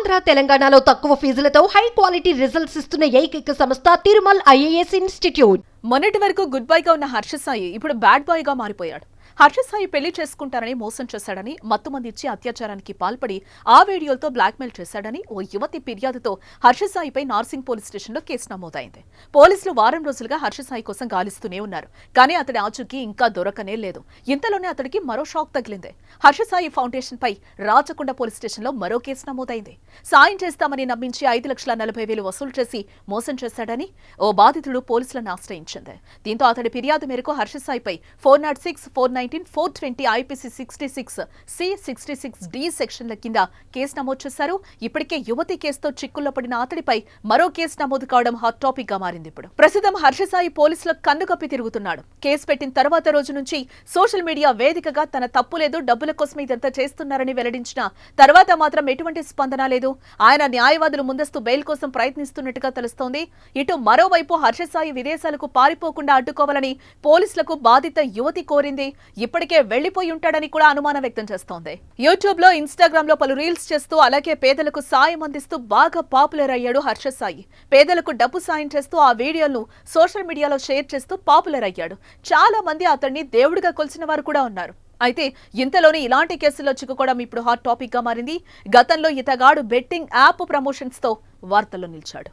ఆంధ్ర తెలంగాణలో తక్కువ ఫీజులతో high quality results ఇస్తున్న ఏకైక సంస్థ తిరుమల్ ఐఏఎస్ ఇన్స్టిట్యూట్. మొన్నటి వరకు గుడ్ బై గా ఉన్న హర్ష సాయి ఇప్పుడు బ్యాడ్ బాయ్ గా మారిపోయాడు. హర్ష సాయి పెళ్లి చేసుకుంటారని మోసం చేశాడని, మత్తుమంది ఇచ్చి అత్యాచారానికి పాల్పడి ఆ వీడియోలతో బ్లాక్మెయిల్ చేశాడని ఓ యువతి ఫిర్యాదుతో హర్ష సాయిపై నార్సింగ్ పోలీస్ స్టేషన్లో కేసు నమోదైంది. పోలీసులు వారం రోజులుగా హర్ష సాయి కోసం గాలిస్తూనే ఉన్నారు. కానీ అతడి ఆచూకీ ఇంకా దొరకనే లేదు. ఇంతలోనే అతడికి మరో షాక్ తగిలింది. హర్ష సాయి ఫౌండేషన్ పై రాచకొండ పోలీస్ స్టేషన్లో మరో కేసు నమోదైంది. సాయం చేస్తామని నమ్మించి 5,40,000 వసూలు చేసి మోసం చేశాడని ఓ బాధితుడు పోలీసులను ఆశ్రయించింది. దీంతో అతడి ఫిర్యాదు మేరకు హర్ష సాయిపై 406, 419, 420 ఐపీసీ 66, C66D సెక్షన్ల కింద కేసు నమోదు చేశారు. ఇప్పటికే యువతి కేసుతో చిక్కుల్లో పడిన అతడిపై మరో కేసు నమోదు కావడం హాట్ టాపిక్ గా మారింది. ఇప్పుడు ప్రస్తుతం హర్ష సాయి పోలీసులకు కన్నుకప్పి తిరుగుతున్నాడు. కేసు పెట్టిన తర్వాత రోజు నుంచి సోషల్ మీడియా వేదికగా తన తప్పు లేదు, డబ్బుల కోసం ఇదంతా చేస్తున్నారని వెల్లడించిన తర్వాత మాత్రం ఎటువంటి స్పందన లేదు. ఆయన న్యాయవాదులు ముందస్తు బెయిల్ కోసం ప్రయత్నిస్తున్నట్టుగా తెలుస్తోంది. ఇటు మరోవైపు హర్ష సాయి విదేశాలకు పారిపోకుండా అడ్డుకోవాలని పోలీసులకు బాధిత యువతి కోరింది. ఇప్పటికే వెళ్లిపోయి ఉంటాడని కూడా అనుమానం వ్యక్తం చేస్తోంది. యూట్యూబ్ లో, ఇన్స్టాగ్రామ్ లో పలు రీల్స్ చేస్తూ అలాగే పేదలకు సాయం అందిస్తూ బాగా పాపులర్ అయ్యాడు హర్ష సాయి. పేదలకు డబ్బు సాయం చేస్తూ ఆ వీడియోలను సోషల్ మీడియాలో షేర్ చేస్తూ పాపులర్ అయ్యాడు. చాలా మంది అతన్ని దేవుడిగా కొలిసిన వారు కూడా ఉన్నారు. అయితే ఇంతలోనే ఇలాంటి కేసుల్లో చిక్కుకోవడం ఇప్పుడు హాట్ టాపిక్ గా మారింది. గతంలో ఇతగాడు బెట్టింగ్ యాప్ ప్రమోషన్స్ తో వార్తల్లో నిలిచాడు.